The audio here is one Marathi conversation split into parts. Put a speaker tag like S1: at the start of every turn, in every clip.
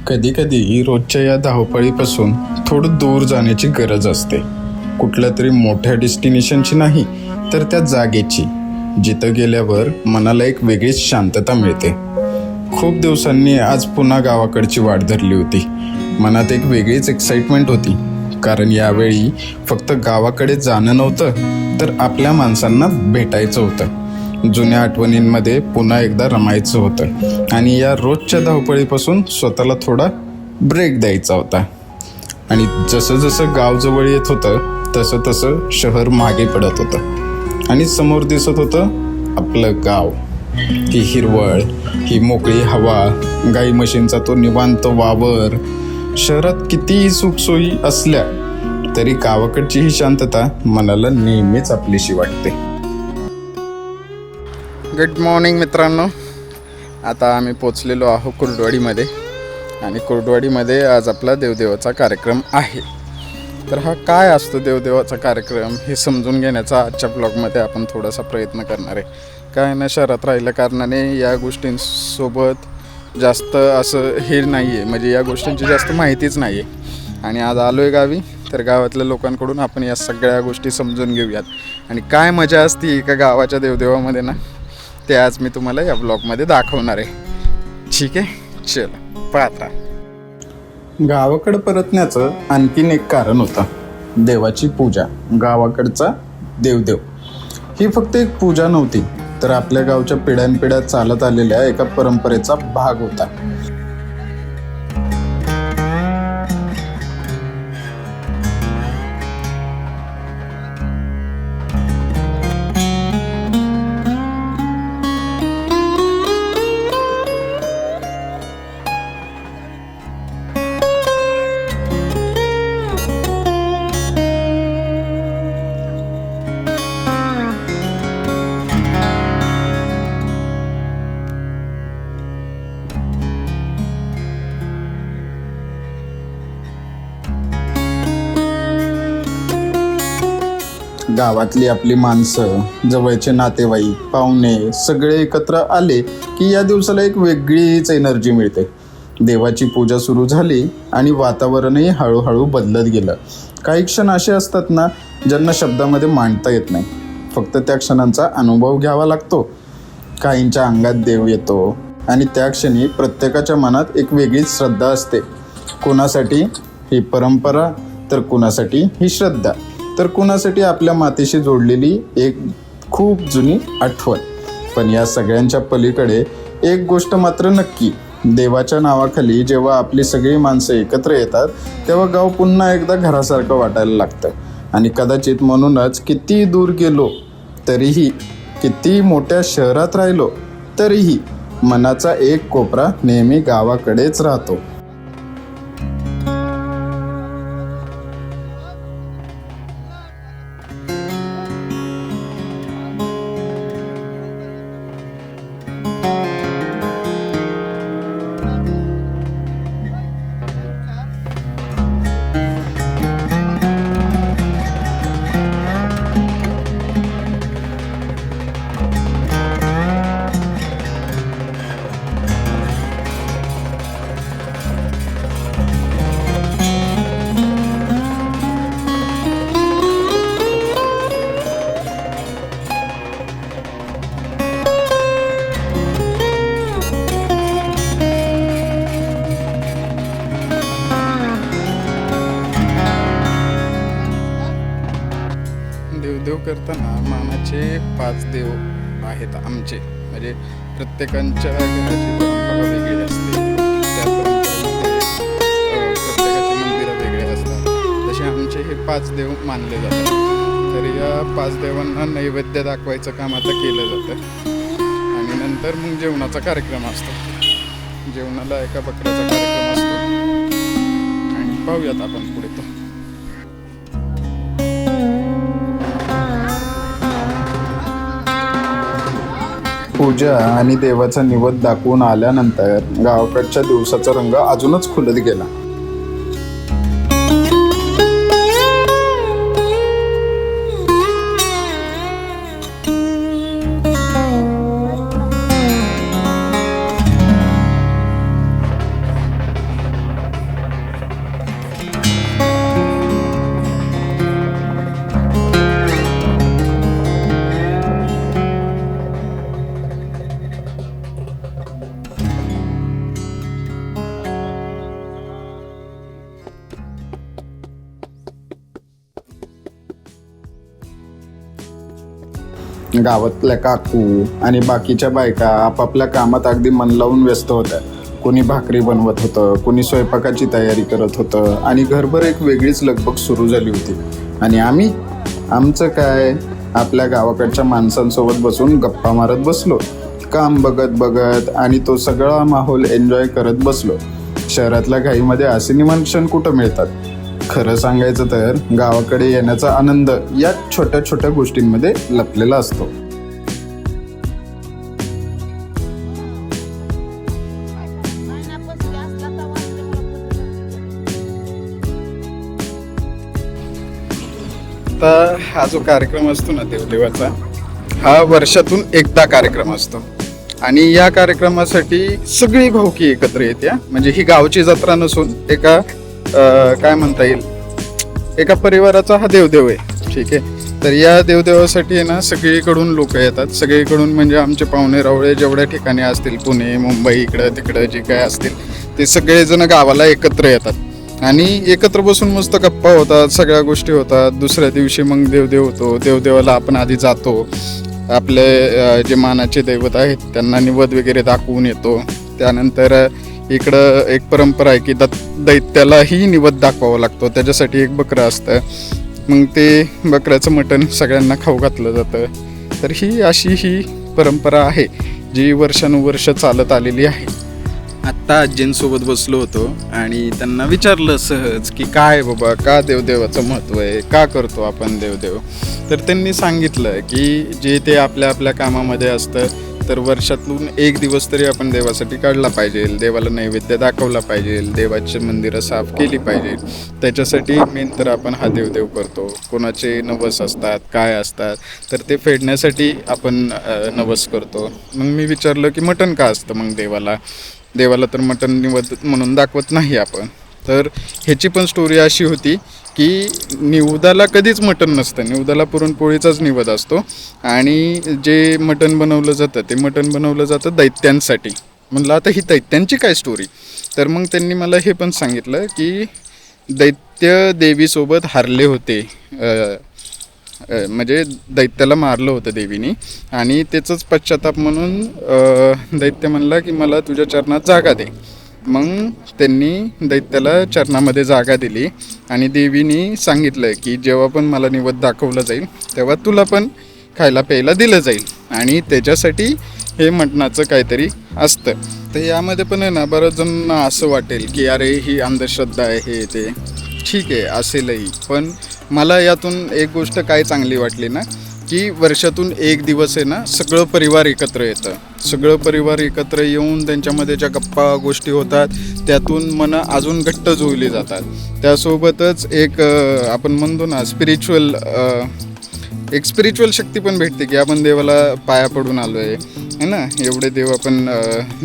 S1: कधी कधी रोजच्या या धावपळीपासून थोडं दूर जाण्याची गरज असते. कुठल्या तरी मोठ्या डेस्टिनेशनची नाही, तर त्या जागेची, जिथं गेल्यावर मनाला एक वेगळीच शांतता मिळते. खूप दिवसांनी आज पुन्हा गावाकडची वाट धरली होती. मनात एक वेगळीच एक्साइटमेंट होती, कारण यावेळी फक्त गावाकडे जाणं नव्हतं, तर आपल्या माणसांना भेटायचं होतं. जुन्या आठवणींमध्ये पुन्हा एकदा रमायचं होतं आणि या रोजच्या धावपळीपासून स्वतःला थोडा ब्रेक द्यायचा होता. आणि जसं जसं गाव जवळ येत होतं तसं तसं शहर मागे पडत होतं आणि समोर दिसत होतं आपलं गाव. ही हिरवळ, ही मोकळी हवा, गाई म्हशींचा तो निवांत वावर. शहरात कितीही सुखसोयी असल्या तरी गावाकडची ही शांतता मनाला नेहमीच आपलीशी वाटते. गुड मॉर्निंग मित्रांनो. आता आम्ही पोचलेलो आहोत कुर्डवाडीमध्ये आणि कुर्डवाडीमध्ये आज आपला देवदेवाचा कार्यक्रम आहे. तर हा काय असतो देवदेवाचा कार्यक्रम हे समजून घेण्याचा आजच्या ब्लॉगमध्ये आपण थोडासा प्रयत्न करणार आहे. काय ना, शहरात राहिल्या कारणाने या गोष्टींसोबत जास्त असं हे नाही आहे, म्हणजे या गोष्टींची जास्त माहितीच नाही आहे. आणि आज आलो आहे गावी, तर गावातल्या लोकांकडून आपण या सगळ्या गोष्टी समजून घेऊयात. आणि काय मजा असते एका गावाच्या देवदेवामध्ये ना, ते आज मी तुम्हाला या ब्लॉगमध्ये दाखवणार आहे. ठीक आहे, चला पाहत राहा. गावाकडं परतण्याचं आणखीन एक कारण होतं, देवाची पूजा. गावाकडचा देवदेव ही फक्त एक पूजा नव्हती, तर आपल्या गावच्या पिढ्यानपिढ्या चालत आलेल्या एका परंपरेचा भाग होता. गावातली आपली माणसं, जवळचे नातेवाईक, पाहुणे सगळे एकत्र आले की या दिवसाला एक वेगळीच एनर्जी मिळते. देवाची पूजा सुरू झाली आणि वातावरणही हळूहळू बदलत गेलं. काही क्षण असे असतात ना, ज्यांना शब्दामध्ये मांडता येत नाही, फक्त त्या क्षणांचा अनुभव घ्यावा लागतो. काहींच्या अंगात देव येतो आणि त्या क्षणी प्रत्येकाच्या मनात एक वेगळीच श्रद्धा असते. कोणासाठी ही परंपरा, तर कोणासाठी ही श्रद्धा, तर कुणासाठी आपल्या मातीशी जोडलेली एक खूप जुनी आठवण. पण या सगळ्यांच्या पलीकडे एक गोष्ट मात्र नक्की, देवाच्या नावाखाली जेव्हा आपली सगळी माणसं एकत्र येतात तेव्हा गाव पुन्हा एकदा घरासारखं वाटायला लागतं. आणि कदाचित म्हणूनच किती दूर गेलो तरीही, किती मोठ्या शहरात राहिलो तरीही मनाचा एक कोपरा नेहमी गावाकडेच राहतो. देव करताना मानाचे 5 देव आहेत आमचे, म्हणजे प्रत्येकांच्या घराची परंपरा वेगळी असते. त्या परंपरेमध्ये प्रत्येकाची मंदिरं वेगळे असतात. तसे आमचे हे 5 देव मानले जातात. तर या 5 देवांना नैवेद्य दाखवायचं काम आता केलं जातं आणि नंतर मग जेवणाचा कार्यक्रम असतो. जेवणाला एका बकऱ्याचा कार्यक्रम असतो आणि पाहूयात आपण पुढे तो. पूजा आणि देवाचा निवेद दाखवून आल्यानंतर गावाकडच्या दिवसाचा रंग अजूनच खुलत गेला. गावातल्या काकू आणि बाकीच्या बायका आपापल्या कामात अगदी मन लावून व्यस्त होत्या. कोणी भाकरी बनवत होतं, कोणी स्वयंपाकाची तयारी करत होतं आणि घरभर एक वेगळीच लगबग सुरू झाली होती. आणि आमचं काय, आपल्या गावाकडच्या माणसांसोबत बसून गप्पा मारत बसलो, काम बघत बघत आणि तो सगळा माहोल एन्जॉय करत बसलो. शहरातल्या घाईमध्ये असे निवांत क्षण कुठं मिळतात. खरं सांगायचं तर गावाकडे येण्याचा आनंद या छोट्या छोट्या गोष्टींमध्ये लपलेला असतो. तर हा जो कार्यक्रम असतो ना देवदेवाचा, हा वर्षातून एकदा कार्यक्रम असतो आणि या कार्यक्रमासाठी सगळी भावकी एकत्र येते. म्हणजे ही गावची जत्रा नसून एका काय म्हणता येईल, एका परिवाराचा हा देवदेव आहे. ठीक आहे. तर या देवदेवासाठी आहे ना सगळीकडून लोक येतात. सगळीकडून म्हणजे आमचे पाहुणे रावळे जेवढ्या ठिकाणी असतील, पुणे मुंबई इकडं तिकडं जे काय असतील ते सगळेजण गावाला एकत्र येतात आणि एकत्र बसून मस्त गप्पा होतात, सगळ्या गोष्टी होतात. दुसऱ्या दिवशी मग देवदेव होतो. देवदेवाला आपण आधी जातो, आपले जे मानाचे दैवत आहेत त्यांना निवद वगैरे दाखवून येतो. त्यानंतर इकडं एक परंपरा आहे की दैत्यालाही निवद दाखवावा लागतो. त्याच्यासाठी एक बकरं असतं, मग ते बकऱ्याचं मटण सगळ्यांना खाऊ घातलं जातं. तर ही परंपरा आहे जी वर्षानुवर्ष चालत आलेली आहे. आत्ता आजींसोबत बसलो होतो आणि त्यांना विचारलं सहज की काय बाबा, का देवदेवाचं महत्त्व आहे, का करतो आपण देवदेव. तर त्यांनी सांगितलं की जे ते आपल्या आपल्या कामामध्ये असतं, तर वर्षातून एक दिवस तरी आपण देवासाठी काढला पाहिजे, देवाला नैवेद्य दाखवला पाहिजे, देवाची मंदिरं साफ केली पाहिजे. त्याच्यासाठी मेन तर आपण हा देवदेव करतो. कोणाचे नवस असतात, काय असतात, तर ते फेडण्यासाठी आपण नवस करतो. मग मी विचारलं की मटण का असतं मग देवाला तर मटण निवद म्हणून दाखवत नाही आपण. तर ह्याची पण स्टोरी अशी होती की निवदाला कधीच मटण नसतं, निवदाला पुरणपोळीचाच निवद असतो आणि जे मटण बनवलं जातं ते मटण बनवलं जातं दैत्यांसाठी. म्हणलं आता ही दैत्यांची काय स्टोरी. तर मग त्यांनी मला हे पण सांगितलं की दैत्य देवीसोबत हारले होते, म्हणजे दैत्याला मारलं होतं देवीनी आणि त्याचंच पश्चाताप म्हणून दैत्य म्हणला की मला तुझ्या चरणात जागा दे. मग त्यांनी दैत्याला चरणामध्ये जागा दिली आणि देवीनी सांगितलं की जेव्हा पण मला निवद दाखवलं जाईल तेव्हा तुला पण खायला प्यायला दिलं जाईल आणि त्याच्यासाठी हे मटणाचं काहीतरी असतं. तर यामध्ये पण आहे ना बऱ्याच जणांना असं वाटेल की अरे ही अंधश्रद्धा आहे, हे ते ठीक आहे असेलही. पण मला यातून एक गोष्ट काय चांगली वाटली ना की वर्षातून एक दिवस आहे ना सगळं परिवार एकत्र येतं. सगळं परिवार एकत्र येऊन त्यांच्यामध्ये ज्या गप्पा गोष्टी होतात त्यातून मनं अजून घट्ट जोडली जातात. त्यासोबतच एक आपण म्हणतो ना स्पिरिच्युअल शक्ती पण भेटते की आपण देवाला पाया पडून आलो आहे ना, एवढे देव आपण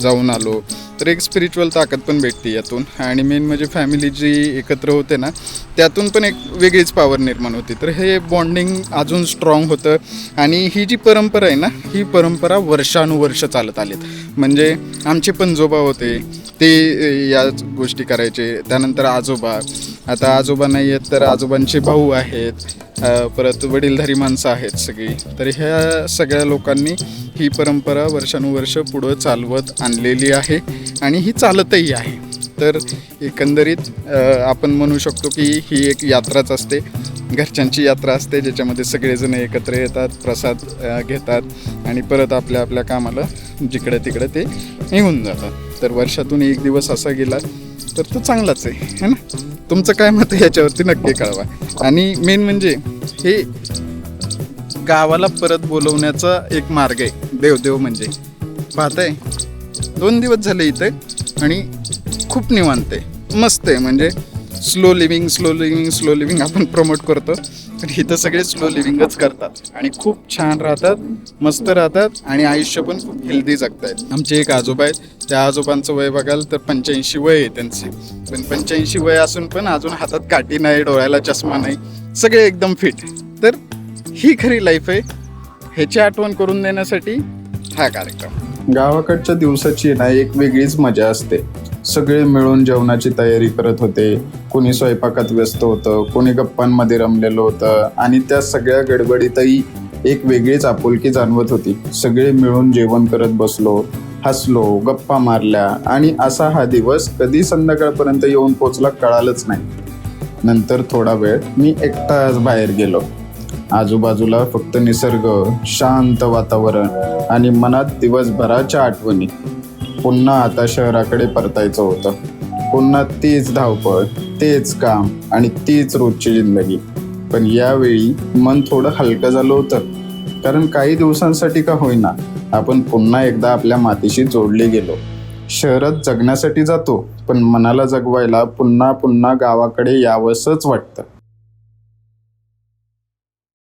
S1: जाऊन आलो, तर एक स्पिरिच्युअल ताकद पण भेटते यातून. आणि मेन म्हणजे फॅमिली जी एकत्र होते ना त्यातून पण एक वेगळीच पॉवर निर्माण होते. तर हे बॉन्डिंग अजून स्ट्रॉंग होतं आणि ही जी परंपरा आहे ना ही परंपरा वर्षानुवर्ष चालत आलीत. म्हणजे आमचे पणजोबा होते ते या गोष्टी करायचे, त्यानंतर आजोबा, आता आजोबा नाही आहेत तर आजोबांचे भाऊ आहेत, परत वडीलधारी माणसं आहेत सगळी. तर ह्या सगळ्या लोकांनी ही परंपरा वर्षानुवर्ष पुढं चालवत आणलेली आहे आणि ही चालतही आहे. तर एकंदरीत आपण म्हणू शकतो की ही एक यात्राच असते, घरच्यांची यात्रा असते ज्याच्यामध्ये सगळेजण एकत्र येतात, प्रसाद घेतात आणि परत आपल्या आपल्या कामाला जिकडे तिकडे ते निघून जातात. तर वर्षातून एक दिवस असा गेला तर तो चांगलाच आहे ना. तुमचं काय मत आहे याच्यावरती नक्की कळवा. आणि मेन म्हणजे हे गावाला परत बोलवण्याचा एक मार्ग आहे देवदेव म्हणजे. पाहताय 2 दिवस झाले इथं आणि खूप निवांत आहे, मस्त आहे. म्हणजे स्लो लिव्हिंग आपण प्रमोट करतो, तर इथं सगळे स्लो लिव्हिंगच करतात आणि खूप छान राहतात, मस्त राहतात आणि आयुष्य पण खूप हेल्दी जगतायत. आमचे एक आजोबा आहेत, त्या आजोबांचं वय बघाल तर 85 वय आहे त्यांचे. पण 85 वय असून पण अजून हातात काठी नाही, डोळ्याला चष्मा नाही, सगळे एकदम फिट. तर ही खरी लाईफ आहे. ह्याची आठवण करून देण्यासाठी हा कार्यक्रम. गावाकडच्या दिवसाची ना एक वेगळीच मजा असते. सगळे मिळून जेवणाची तयारी करत होते, कोणी स्वयंपाकात व्यस्त होतं, कोणी गप्पांमध्ये रमलेलं होतं आणि त्या सगळ्या गडबडीतही एक वेगळीच आपुलकी जाणवत होती. सगळे मिळून जेवण करत बसलो, हसलो, गप्पा मारल्या आणि असा हा दिवस कधी संध्याकाळपर्यंत येऊन पोचला कळालंच नाही. नंतर थोडा वेळ मी एकटाच बाहेर गेलो. आजूबाजूला फक्त निसर्ग, शांत वातावरण आणि मनात दिवसभराच्या आठवणी. पुन्हा आता शहराकडे परतायचं होतं. पुन्हा तीच धावपळ, तेच काम आणि तीच रोजची जिंदगी. पण यावेळी मन थोडं हलकं झालं होतं, कारण काही दिवसांसाठी का होईना आपण पुन्हा एकदा आपल्या मातीशी जोडले गेलो. शहरात जगण्यासाठी जातो, पण मनाला जगवायला पुन्हा पुन्हा गावाकडे यावंसंच वाटतं.